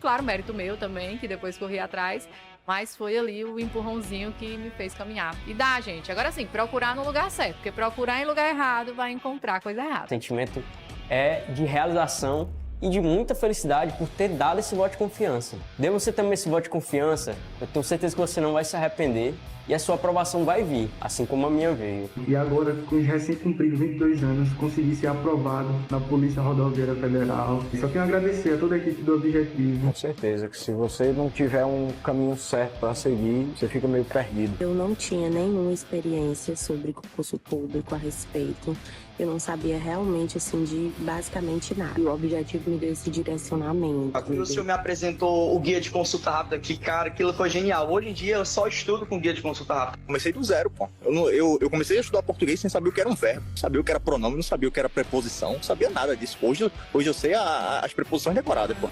Claro, mérito meu também, que depois corri atrás, mas foi ali o empurrãozinho que me fez caminhar. E dá, gente. Agora sim, procurar no lugar certo, porque procurar em lugar errado vai encontrar coisa errada. O sentimento é de realização e de muita felicidade por ter dado esse voto de confiança. Dê você também esse voto de confiança, eu tenho certeza que você não vai se arrepender e a sua aprovação vai vir, assim como a minha veio. E agora, com os recém-cumpridos 22 anos, consegui ser aprovado na Polícia Rodoviária Federal. Só tenho a agradecer a toda a equipe do Objetivo. Com certeza que se você não tiver um caminho certo para seguir, você fica meio perdido. Eu não tinha nenhuma experiência sobre concurso público a respeito. Eu não sabia realmente, assim, de basicamente nada. E o Objetivo me deu esse direcionamento. O senhor me apresentou o guia de consulta rápida, que, cara, aquilo foi genial. Hoje em dia eu só estudo com guia de consulta rápida. Comecei do zero, pô. Eu comecei a estudar português sem saber o que era um verbo, sabia o que era pronome, não sabia o que era preposição, não sabia nada disso. Hoje eu sei as preposições decoradas, pô.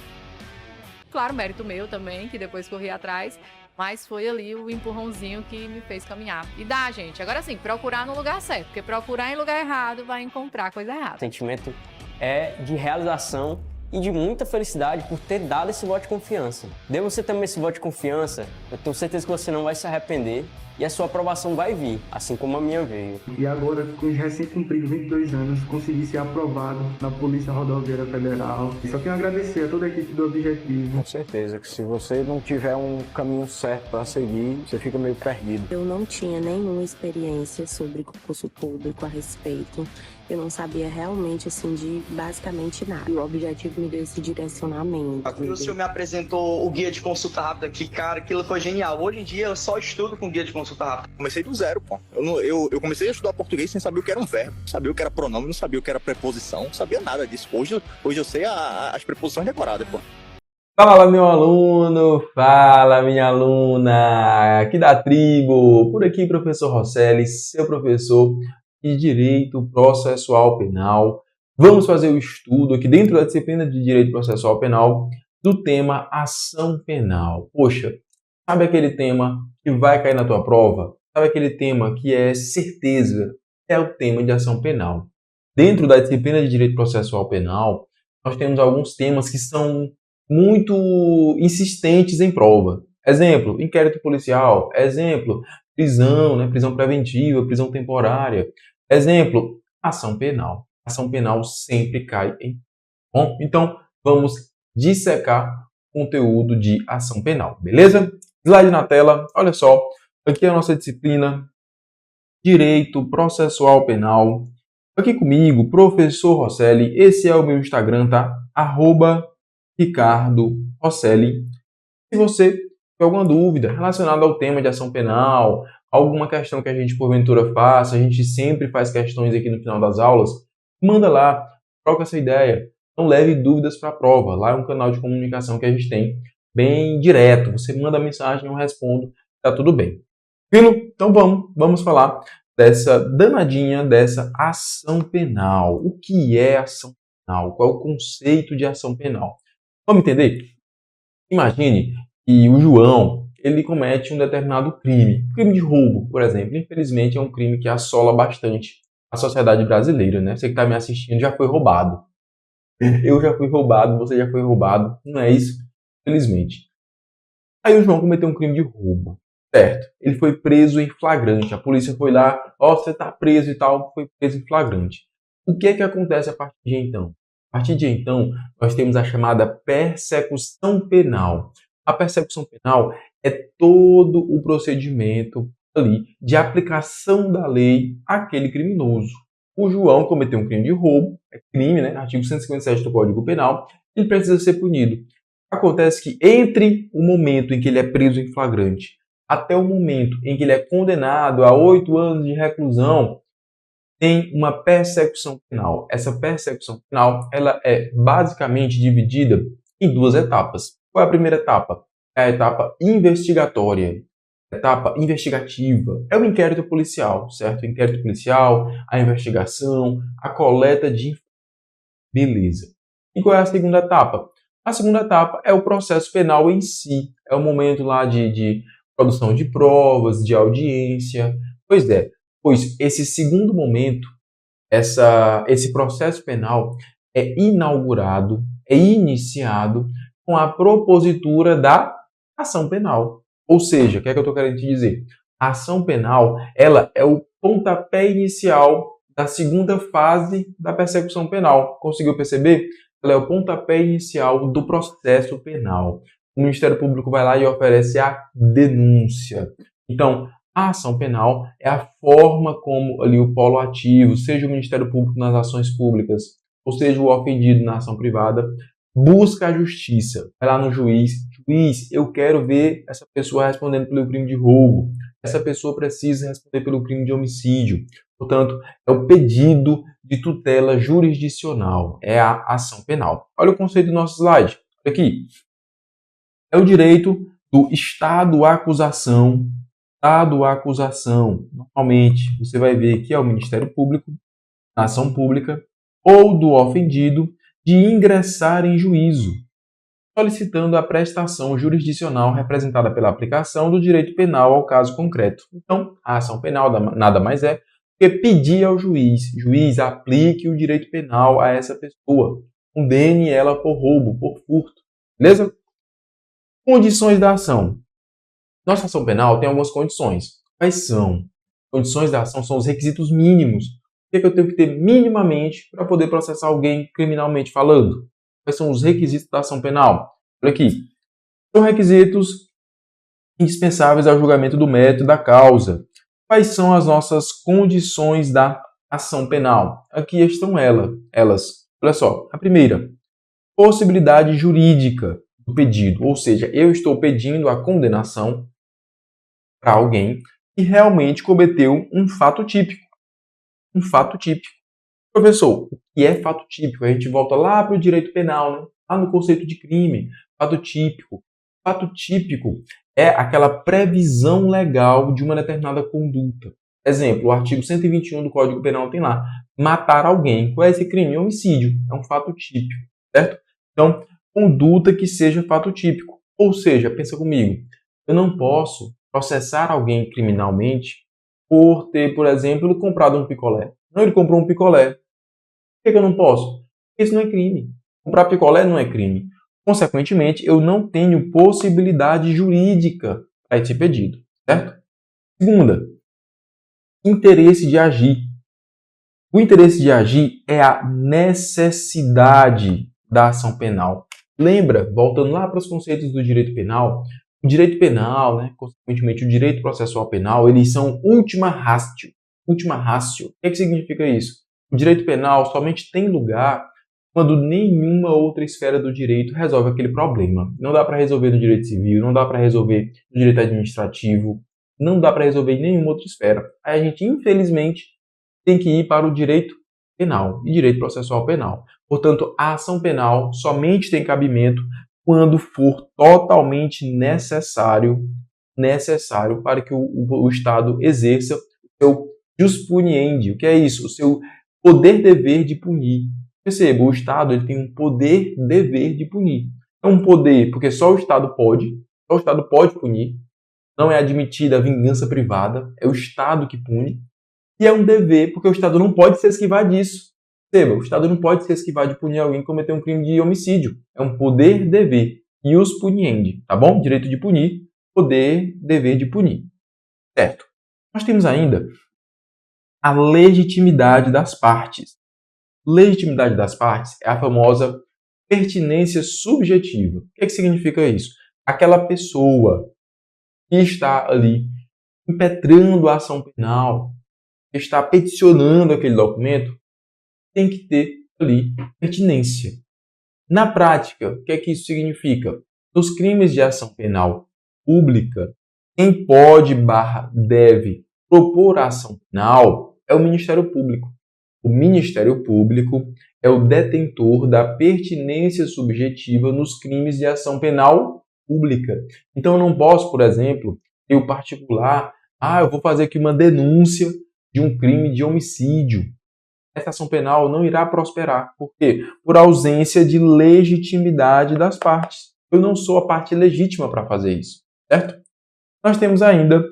Claro, mérito meu também, que depois corri atrás, mas foi ali o empurrãozinho que me fez caminhar. E dá, gente. Agora sim, procurar no lugar certo, porque procurar em lugar errado vai encontrar coisa errada. O sentimento é de realização e de muita felicidade por ter dado esse voto de confiança. Dê você também esse voto de confiança, eu tenho certeza que você não vai se arrepender e a sua aprovação vai vir, assim como a minha veio. E agora, com os recém-cumpridos 22 anos, consegui ser aprovado na Polícia Rodoviária Federal. Só tenho a agradecer a toda a equipe do Objetivo. Com certeza que se você não tiver um caminho certo para seguir, você fica meio perdido. Eu não tinha nenhuma experiência sobre concurso público a respeito. Eu não sabia realmente, assim, de basicamente nada. E o Objetivo me deu esse direcionamento. O senhor me apresentou o guia de consulta rápida, que, cara, aquilo foi genial. Hoje em dia eu só estudo com guia de consulta rápida. Comecei do zero, pô. Eu comecei a estudar português sem saber o que era um verbo, sabia o que era pronome, não sabia o que era preposição, não sabia nada disso. Hoje eu sei as preposições decoradas, pô. Fala, meu aluno! Fala, minha aluna! Aqui da tribo! Por aqui, professor Rosselli, seu professor de Direito Processual Penal. Vamos fazer o estudo aqui dentro da disciplina de Direito Processual Penal do tema Ação Penal. Poxa, sabe aquele tema que vai cair na tua prova? Sabe aquele tema que é certeza? É o tema de ação penal. Dentro da disciplina de Direito Processual Penal, nós temos alguns temas que são muito insistentes em prova. Exemplo, inquérito policial. Exemplo, prisão, né? Prisão preventiva, prisão temporária. Exemplo, ação penal. Ação penal sempre cai em... Bom, então vamos dissecar o conteúdo de ação penal, beleza? Slide na tela, olha só. Aqui é a nossa disciplina Direito Processual Penal. Aqui comigo, professor Rosselli. Esse é o meu Instagram, tá? @Ricardo Rosselli. Se você tiver alguma dúvida relacionada ao tema de ação penal, alguma questão que a gente porventura faça, a gente sempre faz questões aqui no final das aulas, manda lá, troca essa ideia. Não leve dúvidas para a prova. Lá é um canal de comunicação que a gente tem bem direto. Você manda mensagem, eu respondo, tá tudo bem. Tranquilo? Então vamos falar dessa danadinha, dessa ação penal. O que é ação penal? Qual é o conceito de ação penal? Vamos entender? Imagine que o João, ele comete um determinado crime. Crime de roubo, por exemplo. Infelizmente, é um crime que assola bastante a sociedade brasileira, né? Você que está me assistindo já foi roubado. Eu já fui roubado, você já foi roubado. Não é isso? Infelizmente. Aí o João cometeu um crime de roubo. Certo. Ele foi preso em flagrante. A polícia foi lá, ó, você está preso e tal, foi preso em flagrante. O que é que acontece a partir de então? A partir de então, nós temos a chamada persecução penal. A persecução penal é todo o procedimento ali de aplicação da lei àquele criminoso. O João cometeu um crime de roubo, é crime, né? Artigo 157 do Código Penal, ele precisa ser punido. Acontece que entre o momento em que ele é preso em flagrante até o momento em que ele é condenado a 8 anos de reclusão, tem uma persecução penal. Essa persecução penal ela é basicamente dividida em duas etapas. Qual é a primeira etapa? É a etapa investigatória, a etapa investigativa. É o inquérito policial, certo? O inquérito policial, a investigação, a coleta de informações. Beleza. E qual é a segunda etapa? A segunda etapa é o processo penal em si. É o momento lá de produção de provas, de audiência. Pois é, pois esse segundo momento, esse processo penal é inaugurado, é iniciado com a propositura da ação penal. Ou seja, o que é que eu estou querendo te dizer? A ação penal, ela é o pontapé inicial da segunda fase da persecução penal. Conseguiu perceber? Ela é o pontapé inicial do processo penal. O Ministério Público vai lá e oferece a denúncia. Então, a ação penal é a forma como ali o polo ativo, seja o Ministério Público nas ações públicas, ou seja o ofendido na ação privada, busca a justiça. Vai lá no juiz. Juiz, eu quero ver essa pessoa respondendo pelo crime de roubo. Essa pessoa precisa responder pelo crime de homicídio. Portanto, é o pedido de tutela jurisdicional. É a ação penal. Olha o conceito do nosso slide. Olha aqui. É o direito do Estado à acusação. Estado à acusação. Normalmente, você vai ver que é o Ministério Público, na ação pública, ou do ofendido, de ingressar em juízo, solicitando a prestação jurisdicional representada pela aplicação do direito penal ao caso concreto. Então, a ação penal nada mais é que pedir ao juiz, aplique o direito penal a essa pessoa, condene ela por roubo, por furto. Beleza? Condições da ação. Nossa ação penal tem algumas condições. Quais são? Condições da ação são os requisitos mínimos. O que é que eu tenho que ter minimamente para poder processar alguém criminalmente falando? Quais são os requisitos da ação penal? Olha aqui. São requisitos indispensáveis ao julgamento do mérito da causa. Quais são as nossas condições da ação penal? Aqui estão elas. Olha só. A primeira, possibilidade jurídica do pedido. Ou seja, eu estou pedindo a condenação para alguém que realmente cometeu um fato típico. Um fato típico. Professor, o que é fato típico? A gente volta lá para o direito penal, né? Lá no conceito de crime. Fato típico. Fato típico é aquela previsão legal de uma determinada conduta. Exemplo, o artigo 121 do Código Penal tem lá. Matar alguém. Qual é esse crime? Homicídio. É um fato típico, certo? Então, conduta que seja fato típico. Ou seja, pensa comigo, eu não posso processar alguém criminalmente por ter, por exemplo, comprado um picolé. Não, ele comprou um picolé. Por que eu não posso? Porque isso não é crime. Comprar picolé não é crime. Consequentemente, eu não tenho possibilidade jurídica para esse pedido, certo? Segunda, interesse de agir. O interesse de agir é a necessidade da ação penal. Lembra, voltando lá para os conceitos do direito penal, o direito penal, né, consequentemente o direito processual penal, eles são última ratio. Última ratio. O que significa isso? O direito penal somente tem lugar quando nenhuma outra esfera do direito resolve aquele problema. Não dá para resolver no direito civil, não dá para resolver no direito administrativo, não dá para resolver em nenhuma outra esfera. Aí a gente, infelizmente, tem que ir para o direito penal e direito processual penal. Portanto, a ação penal somente tem cabimento quando for totalmente necessário para que o Estado exerça o seu jus puniendi. O que é isso? O seu poder-dever de punir. Perceba, o Estado ele tem um poder-dever de punir. É um poder porque só o Estado pode punir. Não é admitida a vingança privada, é o Estado que pune. E é um dever porque o Estado não pode se esquivar disso. Perceba, o Estado não pode se esquivar de punir alguém que cometeu um crime de homicídio. É um poder-dever. Ius puniendi, tá bom? Direito de punir, poder-dever de punir. Certo. Nós temos ainda a legitimidade das partes. Legitimidade das partes é a famosa pertinência subjetiva. O que significa isso? Aquela pessoa que está ali impetrando a ação penal, que está peticionando aquele documento, tem que ter ali pertinência. Na prática, o que é que isso significa? Nos crimes de ação penal pública, quem pode / deve propor a ação penal é o Ministério Público. O Ministério Público é o detentor da pertinência subjetiva nos crimes de ação penal pública. Então eu não posso, por exemplo, ter o particular, eu vou fazer aqui uma denúncia de um crime de homicídio. Essa ação penal não irá prosperar. Por quê? Por ausência de legitimidade das partes. Eu não sou a parte legítima para fazer isso, certo? Nós temos ainda,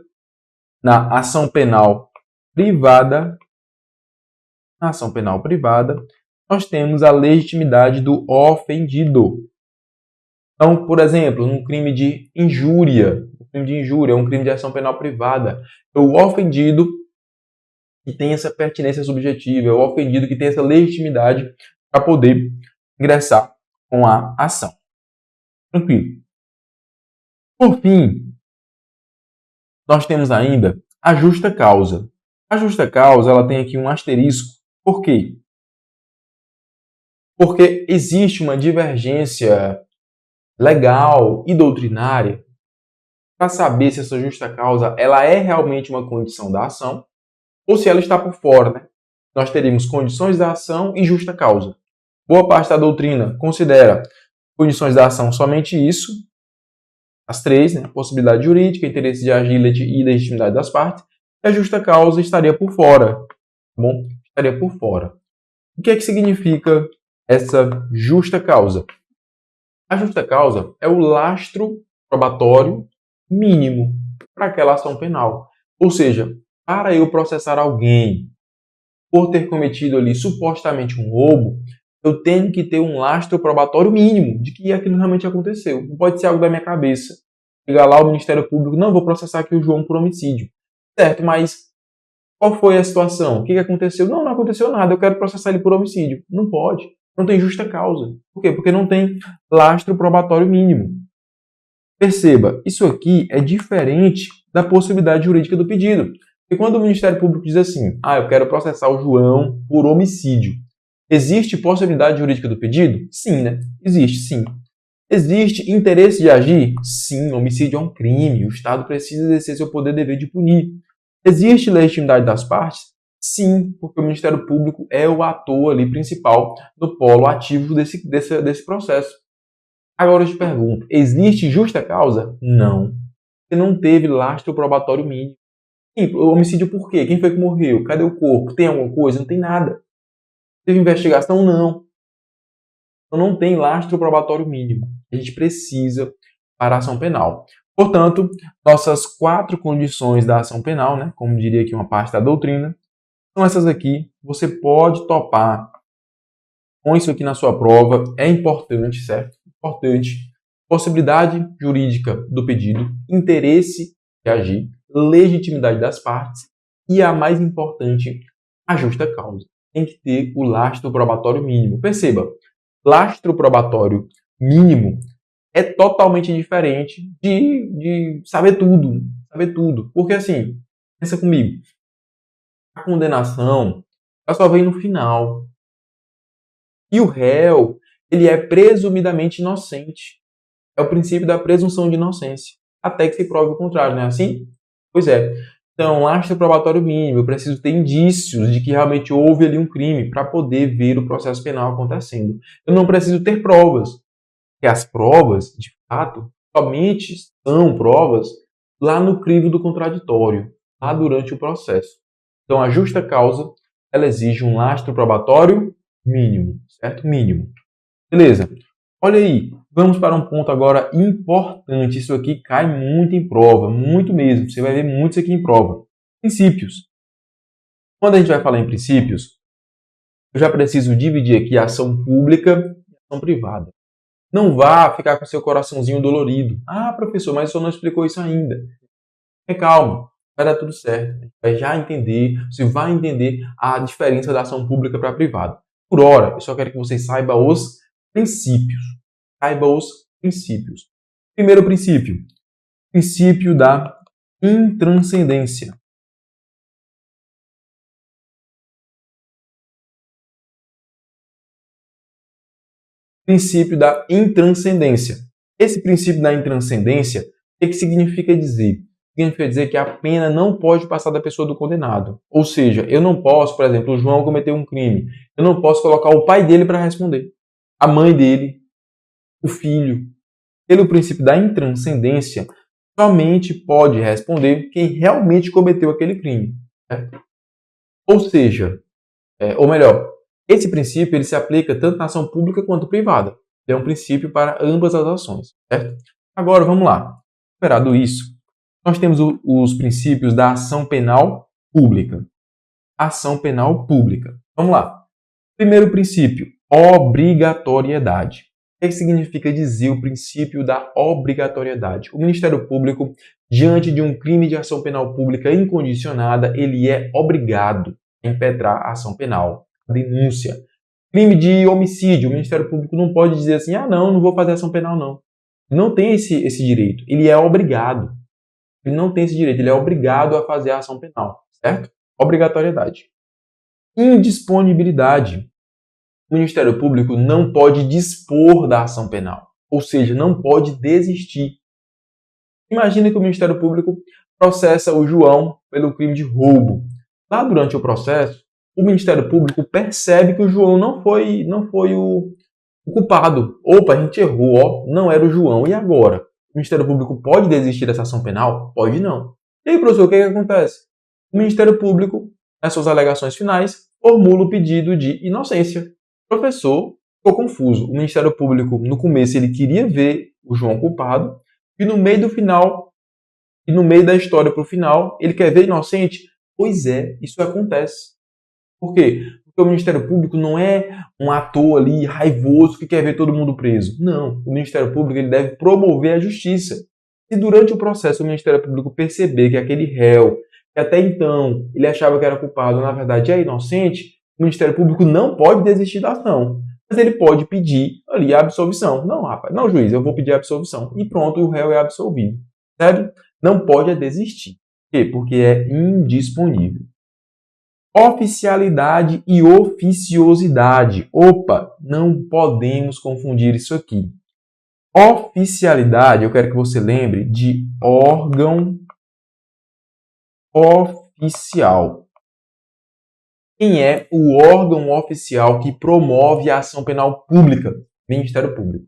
na ação penal privada, nós temos a legitimidade do ofendido. Então, por exemplo, num crime de injúria, um crime de ação penal privada, o ofendido que tem essa pertinência subjetiva, o ofendido que tem essa legitimidade para poder ingressar com a ação. Tranquilo. Por fim, nós temos ainda a justa causa. A justa causa, ela tem aqui um asterisco. Por quê? Porque existe uma divergência legal e doutrinária para saber se essa justa causa ela é realmente uma condição da ação ou se ela está por fora, né? Nós teríamos condições da ação e justa causa. Boa parte da doutrina considera condições da ação somente isso, as três, né? Possibilidade jurídica, interesse de agir e legitimidade das partes, e a justa causa estaria por fora, tá bom? Estaria por fora. O que é que significa essa justa causa? A justa causa é o lastro probatório mínimo para aquela ação penal. Ou seja, para eu processar alguém por ter cometido ali supostamente um roubo, eu tenho que ter um lastro probatório mínimo de que aquilo realmente aconteceu. Não pode ser algo da minha cabeça. Chegar lá o Ministério Público, não, vou processar aqui o João por homicídio. Certo, mas qual foi a situação? O que aconteceu? Não aconteceu nada, eu quero processar ele por homicídio. Não pode. Não tem justa causa. Por quê? Porque não tem lastro probatório mínimo. Perceba, isso aqui é diferente da possibilidade jurídica do pedido. Porque quando o Ministério Público diz assim, eu quero processar o João por homicídio, existe possibilidade jurídica do pedido? Sim, né? Existe, sim. Existe interesse de agir? Sim, homicídio é um crime, o Estado precisa exercer seu poder e dever de punir. Existe legitimidade das partes? Sim, porque o Ministério Público é o ator ali principal do polo ativo desse processo. Agora eu te pergunto, existe justa causa? Não. Você não teve lastro probatório mínimo. Sim, o homicídio por quê? Quem foi que morreu? Cadê o corpo? Tem alguma coisa? Não tem nada. Teve investigação? Não. Então não tem lastro probatório mínimo. A gente precisa para a ação penal. Portanto, nossas 4 condições da ação penal, né, como diria aqui uma parte da doutrina, são essas aqui. Você pode topar com isso aqui na sua prova. É importante, certo? Importante. Possibilidade jurídica do pedido, interesse de agir, legitimidade das partes e a mais importante, a justa causa. Tem que ter o lastro probatório mínimo. Perceba, lastro probatório mínimo é totalmente diferente de saber tudo. Saber tudo. Porque assim, pensa comigo, a condenação ela só vem no final. E o réu, ele é presumidamente inocente. É o princípio da presunção de inocência. Até que se prove o contrário, não é assim? Pois é. Então, lastro probatório mínimo, eu preciso ter indícios de que realmente houve ali um crime para poder ver o processo penal acontecendo. Eu não preciso ter provas. Porque as provas, de fato, somente são provas lá no crivo do contraditório, lá durante o processo. Então, a justa causa, ela exige um lastro probatório mínimo, certo? Mínimo. Beleza. Olha aí, vamos para um ponto agora importante. Isso aqui cai muito em prova, muito mesmo. Você vai ver muito isso aqui em prova. Princípios. Quando a gente vai falar em princípios, eu já preciso dividir aqui a ação pública e a ação privada. Não vá ficar com seu coraçãozinho dolorido. Professor, mas o senhor não explicou isso ainda. Calma, vai dar tudo certo. Vai já entender, você vai entender a diferença da ação pública para a privada. Por hora, eu só quero que você saiba os princípios. Saiba os princípios. Primeiro princípio. Princípio da intranscendência. Princípio da intranscendência. Esse princípio da intranscendência, o que significa dizer? Significa dizer que a pena não pode passar da pessoa do condenado. Ou seja, eu não posso, por exemplo, o João cometeu um crime. Eu não posso colocar o pai dele para responder. A mãe dele, o filho. Pelo princípio da intranscendência, somente pode responder quem realmente cometeu aquele crime. Certo? Ou seja, ou melhor, esse princípio ele se aplica tanto na ação pública quanto privada. É um princípio para ambas as ações. Certo? Agora, vamos lá. Superado isso, nós temos os princípios da ação penal pública. Ação penal pública. Vamos lá. Primeiro princípio, obrigatoriedade. que significa dizer o princípio da obrigatoriedade? O Ministério Público, diante de um crime de ação penal pública incondicionada, ele é obrigado a impetrar a ação penal, a denúncia. Crime de homicídio, o Ministério Público não pode dizer assim, não vou fazer ação penal, não. Não tem esse direito. Ele é obrigado. Ele não tem esse direito, ele é obrigado a fazer a ação penal, certo? Obrigatoriedade. Indisponibilidade. O Ministério Público não pode dispor da ação penal, ou seja, não pode desistir. Imagina que o Ministério Público processa o João pelo crime de roubo. Lá durante o processo, o Ministério Público percebe que o João não foi o culpado. Opa, a gente errou, não era o João. E agora? O Ministério Público pode desistir dessa ação penal? Pode não. E aí, professor, o que acontece? O Ministério Público, nas suas alegações finais, formula o pedido de inocência. O professor ficou confuso. O Ministério Público, no começo, ele queria ver o João culpado, e no meio da história para o final, ele quer ver inocente? Pois é, isso acontece. Por quê? Porque o Ministério Público não é um ator ali raivoso que quer ver todo mundo preso. Não, o Ministério Público ele deve promover a justiça. Se durante o processo o Ministério Público perceber que aquele réu, que até então ele achava que era culpado, na verdade é inocente, o Ministério Público não pode desistir da ação. Mas ele pode pedir ali a absolvição. Não, rapaz, não, juiz, eu vou pedir a absolvição. E pronto, o réu é absolvido. Certo? Não pode desistir. Por quê? Porque é indisponível. Oficialidade e oficiosidade. Opa, não podemos confundir isso aqui. Oficialidade, eu quero que você lembre de órgão oficial. Quem é o órgão oficial que promove a ação penal pública? Ministério Público.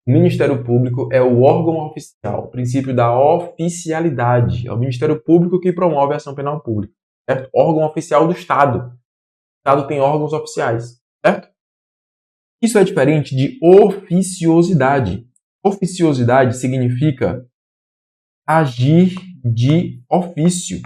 O Ministério Público é o órgão oficial, o princípio da oficialidade. É o Ministério Público que promove a ação penal pública, certo? Órgão oficial do Estado. O Estado tem órgãos oficiais, certo? Isso é diferente de oficiosidade. Oficiosidade significa agir de ofício.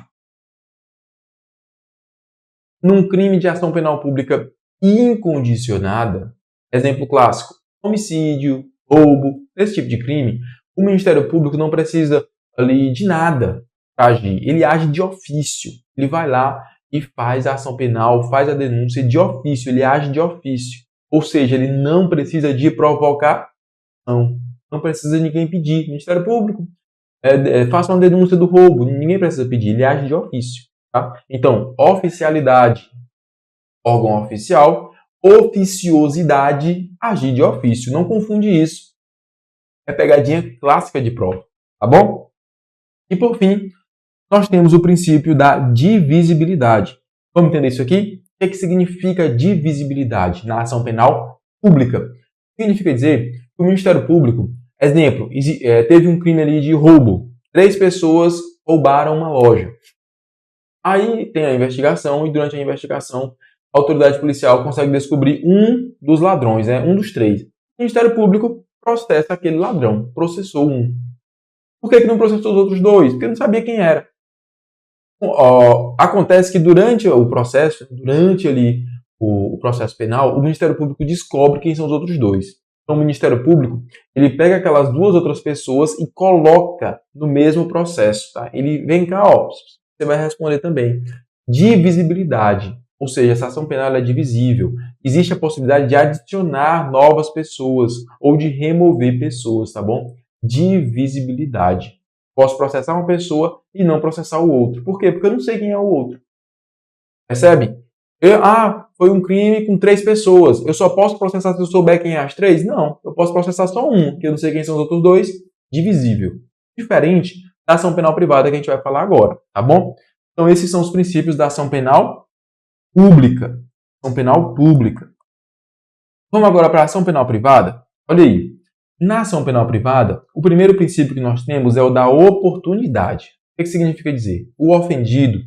Num crime de ação penal pública incondicionada, exemplo clássico, homicídio, roubo, esse tipo de crime, o Ministério Público não precisa ali de nada para agir. Ele age de ofício. Ele vai lá e faz a ação penal, faz a denúncia de ofício. Ele age de ofício. Ou seja, ele não precisa de provocação. Não precisa de ninguém pedir. Ministério Público, faça uma denúncia do roubo. Ninguém precisa pedir. Ele age de ofício. Tá? Então, oficialidade, órgão oficial. Oficiosidade, agir de ofício. Não confunde isso. É pegadinha clássica de prova. Tá bom? E por fim, nós temos o princípio da divisibilidade. Vamos entender isso aqui? O que significa divisibilidade na ação penal pública? Significa dizer que o Ministério Público, exemplo, teve um crime ali de roubo. 3 pessoas roubaram uma loja. Aí tem a investigação e durante a investigação a autoridade policial consegue descobrir um dos ladrões, um dos 3. O Ministério Público processa aquele ladrão, processou um. Por que não processou os outros 2? Porque não sabia quem era. Acontece que durante o processo penal, o Ministério Público descobre quem são os outros 2. Então o Ministério Público, ele pega aquelas 2 outras pessoas e coloca no mesmo processo, tá? Ele vem cá, você vai responder também. Divisibilidade. Ou seja, essa ação penal é divisível. Existe a possibilidade de adicionar novas pessoas ou de remover pessoas, tá bom? Divisibilidade. Posso processar uma pessoa e não processar o outro. Por quê? Porque eu não sei quem é o outro. Percebe? Foi um crime com 3 pessoas. Eu só posso processar se eu souber quem é as 3? Não. Eu posso processar só um, que eu não sei quem são os outros 2. Divisível. Diferente da ação penal privada que a gente vai falar agora, tá bom? Então esses são os princípios da ação penal pública. Ação penal pública. Vamos agora para a ação penal privada? Olha aí. Na ação penal privada, o primeiro princípio que nós temos é o da oportunidade. O que significa dizer? O ofendido,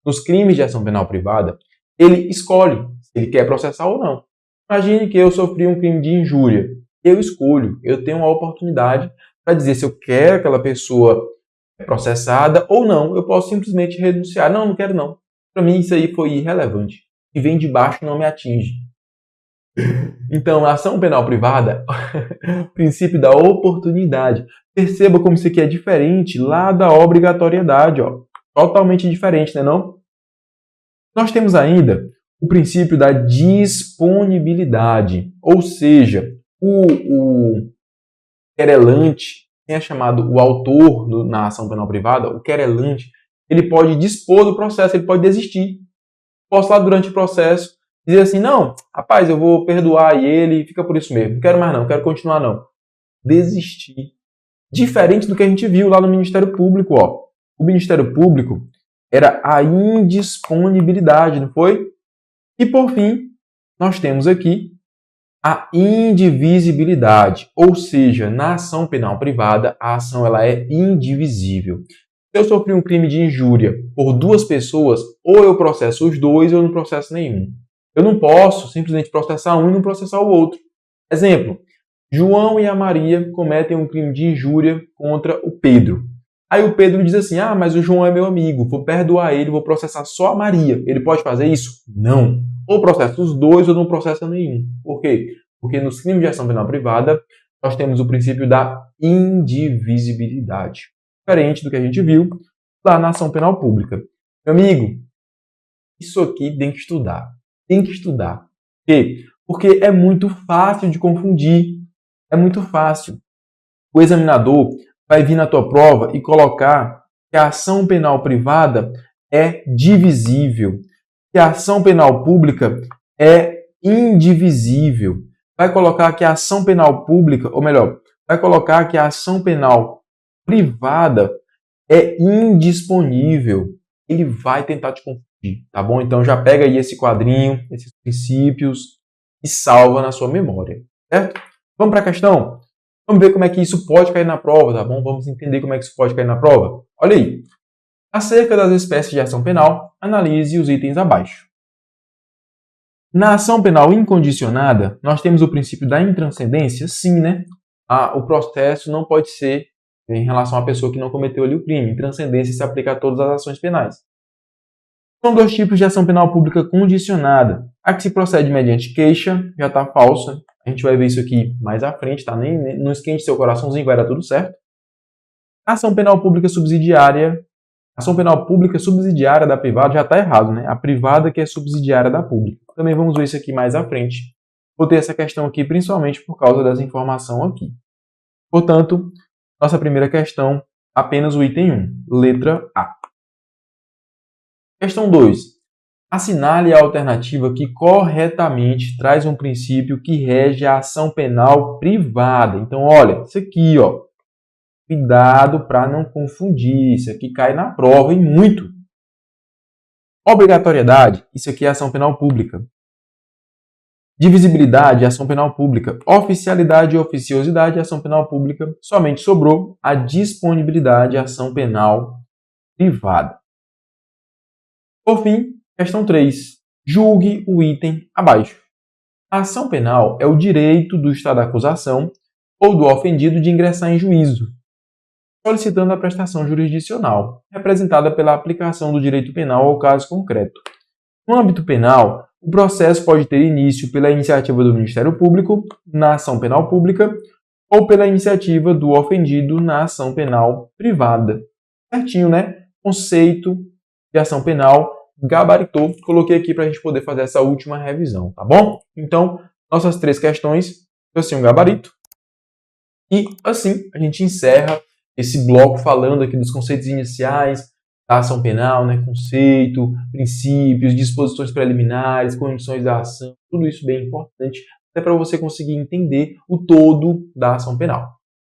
nos crimes de ação penal privada, ele escolhe se ele quer processar ou não. Imagine que eu sofri um crime de injúria. Eu escolho, eu tenho a oportunidade para dizer se eu quero aquela pessoa processada ou não. Eu posso simplesmente renunciar. Não quero não. Para mim isso aí foi irrelevante. E vem de baixo não me atinge. Então, a ação penal privada, princípio da oportunidade. Perceba como isso aqui é diferente lá da obrigatoriedade, ó. Totalmente diferente, né não? Nós temos ainda o princípio da disponibilidade, ou seja, o querelante, quem é chamado o autor na ação penal privada, o querelante, ele pode dispor do processo, ele pode desistir. Posso lá durante o processo dizer assim, não, rapaz, eu vou perdoar ele, fica por isso mesmo, não quero mais não, quero continuar não. Desistir. Diferente do que a gente viu lá no Ministério Público, ó. O Ministério Público era a indisponibilidade, não foi? E por fim, nós temos aqui a indivisibilidade, ou seja, na ação penal privada, a ação ela é indivisível. Se eu sofri um crime de injúria por duas pessoas, ou eu processo os dois ou eu não processo nenhum. Eu não posso simplesmente processar um e não processar o outro. Exemplo, João e a Maria cometem um crime de injúria contra o Pedro. Aí o Pedro diz assim, mas o João é meu amigo, vou perdoar ele, vou processar só a Maria. Ele pode fazer isso? Não. Ou processa os dois ou não processa nenhum. Por quê? Porque nos crimes de ação penal privada, nós temos o princípio da indivisibilidade. Diferente do que a gente viu lá na ação penal pública. Meu amigo, isso aqui tem que estudar. Tem que estudar. Por quê? Porque é muito fácil de confundir. É muito fácil. O examinador vai vir na tua prova e colocar que a ação penal privada é divisível, que a ação penal pública é indivisível. Vai colocar que a ação penal pública, ou melhor, vai colocar que a ação penal privada é indisponível. Ele vai tentar te confundir, tá bom? Então já pega aí esse quadrinho, esses princípios e salva na sua memória, certo? Vamos para a questão? Vamos ver como é que isso pode cair na prova, tá bom? Vamos entender como é que isso pode cair na prova. Olha aí. Acerca das espécies de ação penal, analise os itens abaixo. Na ação penal incondicionada, nós temos o princípio da intranscendência? Sim, né? O processo não pode ser em relação à pessoa que não cometeu ali o crime. Intranscendência se aplica a todas as ações penais. São dois tipos de ação penal pública condicionada. A que se procede mediante queixa já está falsa. A gente vai ver isso aqui mais à frente, tá? Não esquente seu coraçãozinho, vai dar tudo certo. Ação penal pública subsidiária. Ação penal pública subsidiária da privada já está errado, né? A privada que é subsidiária da pública. Também vamos ver isso aqui mais à frente. Vou ter essa questão aqui principalmente por causa dessa informação aqui. Portanto, nossa primeira questão, apenas o item 1, letra A. Questão 2. Assinale a alternativa que corretamente traz um princípio que rege a ação penal privada. Então, olha, isso aqui, ó. Cuidado para não confundir. Isso aqui cai na prova e muito. Obrigatoriedade, isso aqui é ação penal pública. Divisibilidade, ação penal pública. Oficialidade e oficiosidade, ação penal pública. Somente sobrou a disponibilidade, ação penal privada. Por fim, questão 3. Julgue o item abaixo. A ação penal é o direito do estado da acusação ou do ofendido de ingressar em juízo, solicitando a prestação jurisdicional, representada pela aplicação do direito penal ao caso concreto. No âmbito penal, o processo pode ter início pela iniciativa do Ministério Público na ação penal pública ou pela iniciativa do ofendido na ação penal privada. Certinho, né? Conceito de ação penal, gabaritou. Coloquei aqui para a gente poder fazer essa última revisão, tá bom? Então, nossas 3 questões, assim, um gabarito. E assim, a gente encerra esse bloco falando aqui dos conceitos iniciais da ação penal, né? Conceito, princípios, disposições preliminares, condições da ação, tudo isso bem importante, até para você conseguir entender o todo da ação penal.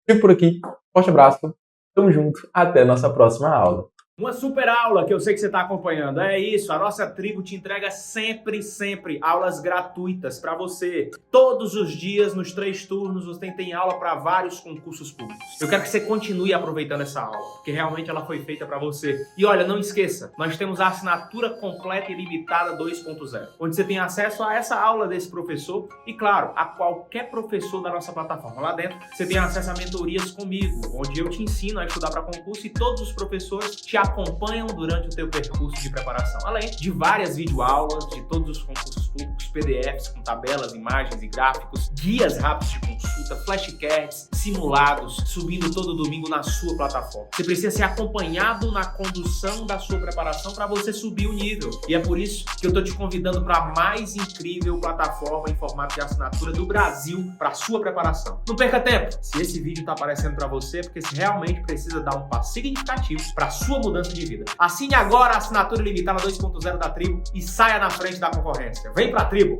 Fico por aqui, forte abraço, tamo junto, até a nossa próxima aula. Uma super aula que eu sei que você está acompanhando. É isso, a nossa tribo te entrega sempre aulas gratuitas para você. Todos os dias, nos 3 turnos, você tem aula para vários concursos públicos. Eu quero que você continue aproveitando essa aula, porque realmente ela foi feita para você. E olha, não esqueça, nós temos a assinatura completa e limitada 2.0, onde você tem acesso a essa aula desse professor e, claro, a qualquer professor da nossa plataforma. Lá dentro, você tem acesso a mentorias comigo, onde eu te ensino a estudar para concurso e todos os professores te acompanham durante o teu percurso de preparação, além de várias videoaulas de todos os concursos públicos e-books, PDFs com tabelas, imagens e gráficos, guias rápidos de consulta, flashcards, simulados, subindo todo domingo na sua plataforma. Você precisa ser acompanhado na condução da sua preparação para você subir o nível. E é por isso que eu tô te convidando para a mais incrível plataforma em formato de assinatura do Brasil para sua preparação. Não perca tempo! Se esse vídeo tá aparecendo para você, é porque você realmente precisa dar um passo significativo para sua mudança de vida. Assine agora a assinatura limitada 2.0 da Tribo e saia na frente da concorrência. Vem pra Tribo!